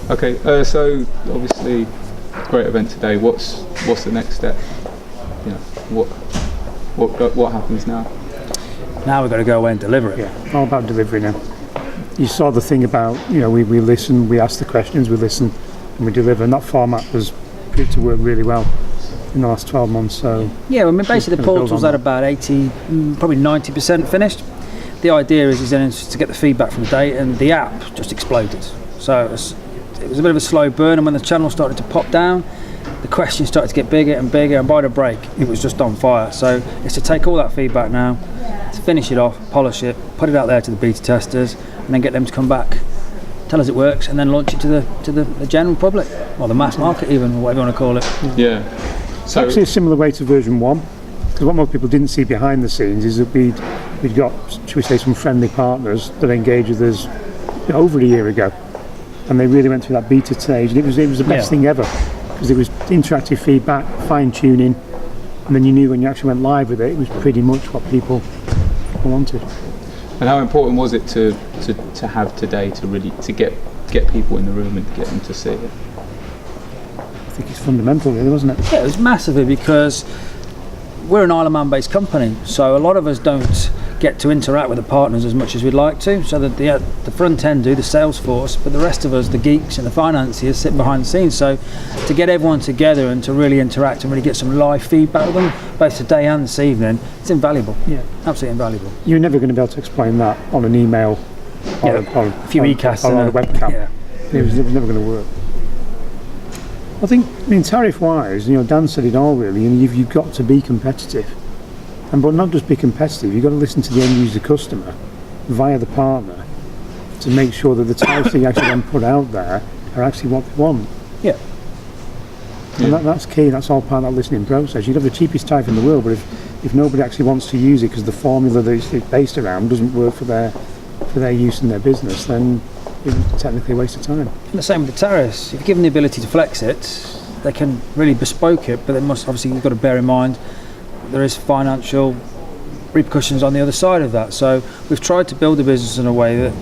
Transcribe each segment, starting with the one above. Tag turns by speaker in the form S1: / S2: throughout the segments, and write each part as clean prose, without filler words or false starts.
S1: Okay, so obviously, great event today. What's the next step? You know, what happens now?
S2: Now we've got to go away and deliver it.
S3: Yeah, all about delivery now. You saw the thing about, you know, we listen, we ask the questions, we listen, and we deliver. And that format was proved to work really well in the last 12 months. So
S2: yeah, I mean, basically the portal's at about 80, probably 90% finished. The idea is then to get the feedback from the day, and the app just exploded. So it was a bit of a slow burn, and when the channel started to pop down, the questions started to get bigger and bigger, and by the break it was just on fire. So it's to take all that feedback now, to finish it off, polish it, put it out there to the beta testers, and then get them to come back, tell us it works, and then launch it to the general public, or the mass market even, or whatever you want to call it.
S1: Yeah.
S3: So actually a similar way to version 1, because what most people didn't see behind the scenes is that we'd got, should we say, some friendly partners that engaged with us over a year ago, and they really went through that beta stage, and it was the best thing ever, because it was interactive feedback, fine tuning, and then you knew when you actually went live with it, it was pretty much what people wanted.
S1: And how important was it to have today to get people in the room and get them to see it?
S3: I think it's fundamental, really, wasn't it?
S2: Yeah, it was massively, because we're an Isle of Man based company, so a lot of us don't get to interact with the partners as much as we'd like to. So that the front end do, the sales force, but the rest of us, the geeks and the financiers, sit behind the scenes. So to get everyone together and to really interact and really get some live feedback with them, both today and this evening, it's invaluable. Yeah, absolutely invaluable.
S3: You're never going to be able to explain that on an email or
S2: a few e-casts
S3: or on a webcam.
S2: Yeah.
S3: It was never going to work. I mean, tariff-wise, Dan said it all really, and you've got to be competitive. But not just be competitive, you've got to listen to the end user customer via the partner to make sure that the tariffs that you actually then put out there are actually what they want.
S2: Yeah.
S3: And that's key, that's all part of that listening process. You can have the cheapest tariff in the world, but if nobody actually wants to use it because the formula that it's based around doesn't work for their use in their business, then it's technically a waste of time.
S2: And the same with the tariffs. If you give them the ability to flex it, they can really bespoke it, but they must, obviously, you've got to bear in mind there is financial repercussions on the other side of that. So we've tried to build a business in a way that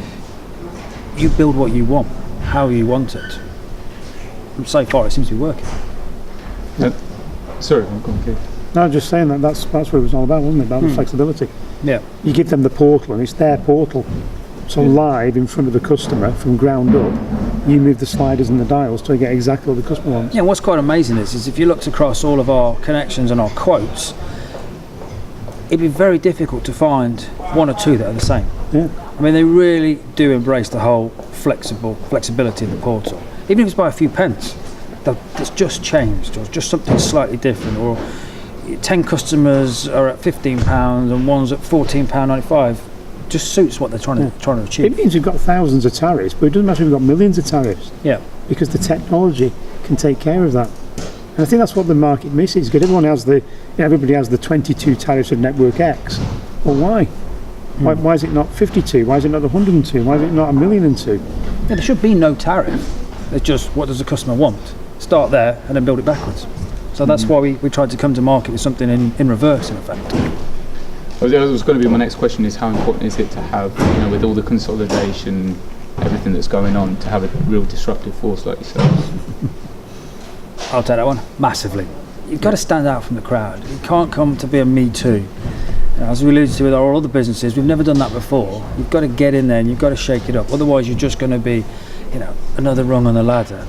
S2: you build what you want, how you want it. And so far it seems to be working.
S1: Sorry, I'm going to
S3: No, I'm just saying that's what it was all about, wasn't it? About the flexibility.
S2: Yeah.
S3: You give them the portal, and it's their portal. So live in front of the customer from ground up, you move the sliders and the dials to get exactly what the customer wants.
S2: Yeah, what's quite amazing is if you looked across all of our connections and our quotes, it'd be very difficult to find one or two that are the same.
S3: Yeah.
S2: I mean, they really do embrace the whole flexibility of the portal. Even if it's by a few pence, it's just changed, or just something slightly different, or 10 customers are at £15 and one's at £14.95. Just suits what they're trying to achieve.
S3: It means we've got thousands of tariffs, but it doesn't matter if we've got millions of tariffs.
S2: Yeah.
S3: Because the technology can take care of that. And I think that's what the market misses. Because everybody has the 22 tariffs of Network X. Well, why? Why is it not 52? Why is it not 102? Why is it not 1,000,002?
S2: Yeah, there should be no tariff. It's just, what does the customer want? Start there and then build it backwards. So that's why we tried to come to market with something in reverse, in effect.
S1: That was going to be my next question, is how important is it to have, with all the consolidation, everything that's going on, to have a real disruptive force like yourself?
S2: I'll take that one. Massively. You've got to stand out from the crowd. You can't come to be a me too. As we alluded to with our other businesses, we've never done that before. You've got to get in there and you've got to shake it up. Otherwise you're just going to be, another rung on the ladder.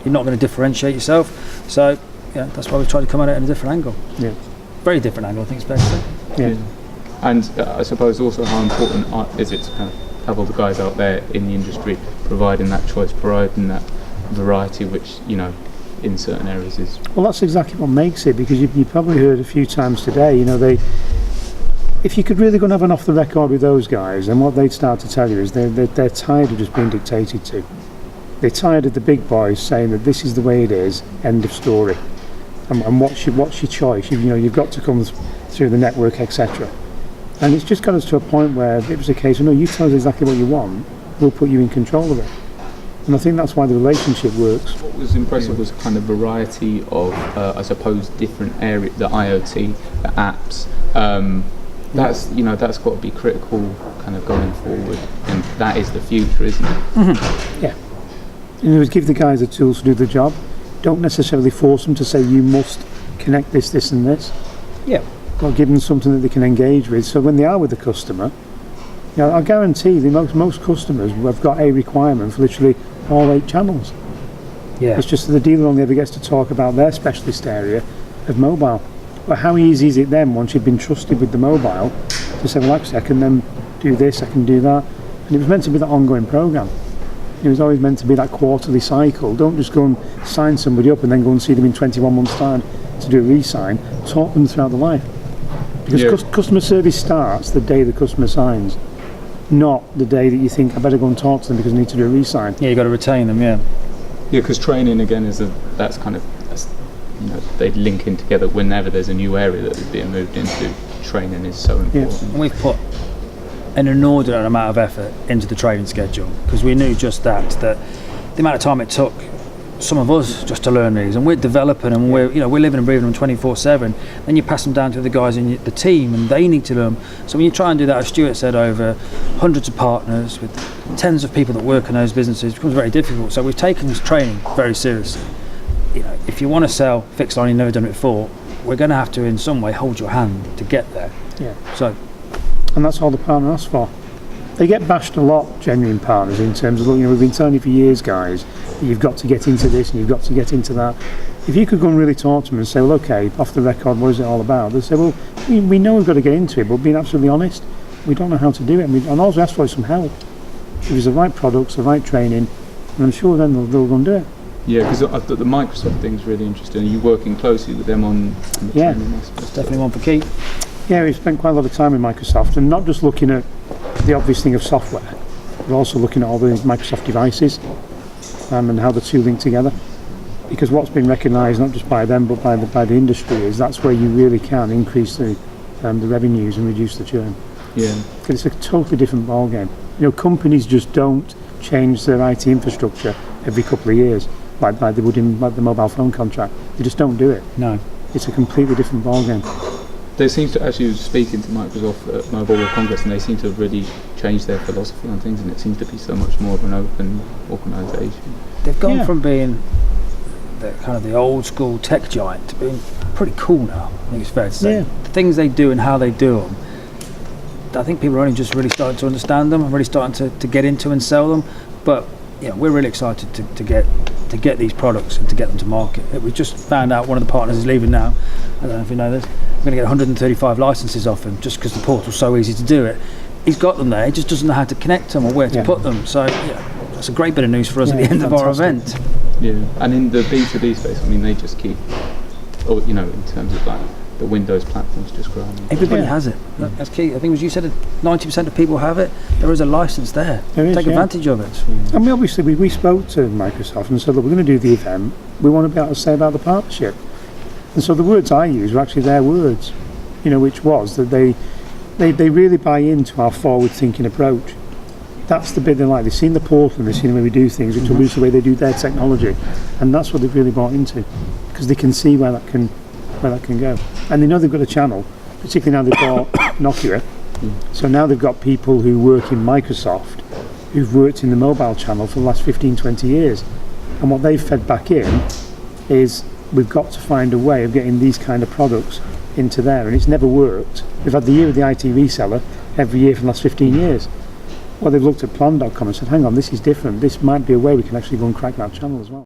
S2: You're not going to differentiate yourself. So, that's why we've tried to come at it in a different angle. Yeah. Very different angle, I think it's fair to say.
S3: Yeah.
S1: And I suppose also how important is it to kind of have all the guys out there in the industry providing that choice, providing that variety, which, in certain areas is...
S3: Well, that's exactly what makes it, because you've probably heard a few times today, if you could really go and have an off the record with those guys, then what they'd start to tell you is they're tired of just being dictated to. They're tired of the big boys saying that this is the way it is, end of story. And what's your choice? You've got to come through the network, etc. And it's just got us to a point where it was a case of, no, you tell us exactly what you want, we'll put you in control of it. And I think that's why the relationship works.
S1: What was impressive was a kind of variety of, I suppose, different areas, the IoT, the apps. That's got to be critical kind of going forward. And that is the future, isn't it?
S3: Mm-hmm. Yeah. In other words, give the guys the tools to do the job. Don't necessarily force them to say you must connect this, this and this.
S2: Yeah.
S3: Or give them something that they can engage with. So when they are with the customer, you know, I guarantee that most customers have got a requirement for literally all 8 channels.
S2: Yeah.
S3: It's just that the dealer only ever gets to talk about their specialist area of mobile. But how easy is it then, once you've been trusted with the mobile, to say, well, actually, I can then do this, I can do that. And it was meant to be that ongoing programme. It was always meant to be that quarterly cycle. Don't just go and sign somebody up and then go and see them in 21 months' time to do a re-sign. Talk them throughout the life. Because customer service starts the day the customer signs, not the day that you think, I better go and talk to them because I need to do a re-sign.
S2: Yeah, you've got to retain them, yeah.
S1: Yeah, because training, again, that's you know, they link in together whenever there's a new area that is being moved into. Training is so important.
S2: And we've put an inordinate amount of effort into the training schedule because we knew just that the amount of time it took some of us just to learn these, and we're developing and we're living and breathing them 24/7. Then you pass them down to the guys in the team and they need to learn. So when you try and do that, as Stuart said, over hundreds of partners with tens of people that work in those businesses, it becomes very difficult. So we've taken this training very seriously. You know, if you want to sell fixed line, you've never done it before, we're going to have to in some way hold your hand to get there.
S3: Yeah.
S2: So,
S3: and that's all the partner asks for. They get bashed a lot, genuine partners, in terms of, look, you know, we've been telling you for years, guys, that you've got to get into this and you've got to get into that. If you could go and really talk to them and say, well, okay, off the record, what is it all about? They say, well, we know we've got to get into it, but being absolutely honest, we don't know how to do it. And all we ask for is some help. If it's the right products, the right training, and I'm sure then they'll go and do it.
S1: Yeah, because I thought the Microsoft thing's really interesting. Are you working closely with them on the training aspect?
S2: it's definitely one for Keith.
S3: Yeah, we've spent quite a lot of time with Microsoft, and not just looking at the obvious thing of software, but also looking at all the Microsoft devices and how the two link together. Because what's been recognised, not just by them, but by the industry, is that's where you really can increase the revenues and reduce the churn.
S1: Yeah.
S3: Because it's a totally different ballgame. You know, companies just don't change their IT infrastructure every couple of years, like they would in the mobile phone contract. They just don't do it.
S2: No.
S3: It's a completely different ballgame.
S1: They seem to actually speaking to Microsoft at Mobile World Congress, and they seem to have really changed their philosophy on things, and it seems to be so much more of an open organisation.
S2: They've gone from being the old school tech giant to being pretty cool now. I think it's fair to say.
S3: Yeah.
S2: The things they do and how they do them, I think people are only just really starting to understand them and really starting to get into and sell them. But yeah, we're really excited to get these products and to get them to market. We just found out one of the partners is leaving now. I don't know if you know this. We're going to get 135 licenses off him just because the portal's so easy to do it. He's got them there, he just doesn't know how to connect them or where to put them. So yeah, that's a great bit of news for us at the end of our event.
S1: Yeah, and in the B2B space, I mean, they just keep, you know, in terms of like the Windows platforms just growing.
S2: Everybody has it. That's key. I think as you said, 90% of people have it. There is a license there. Take advantage of it.
S3: And we spoke to Microsoft and said, look, we're going to do the event. We want to be able to say about the partnership. And so the words I used were actually their words, you know, which was that they really buy into our forward-thinking approach. That's the bit they like. They've seen the portal and they've seen the way we do things, which alludes to the way they do their technology, and that's what they've really bought into, because they can see where that can go, and they know they've got a channel, particularly now they've bought Nokia. So now they've got people who work in Microsoft who've worked in the mobile channel for the last 15-20 years, and what they've fed back in is, we've got to find a way of getting these kind of products into there, and it's never worked. We've had the year of the IT reseller every year for the last 15 years. Well, they've looked at Plan.com and said, hang on, this is different. This might be a way we can actually go and crack that channel as well.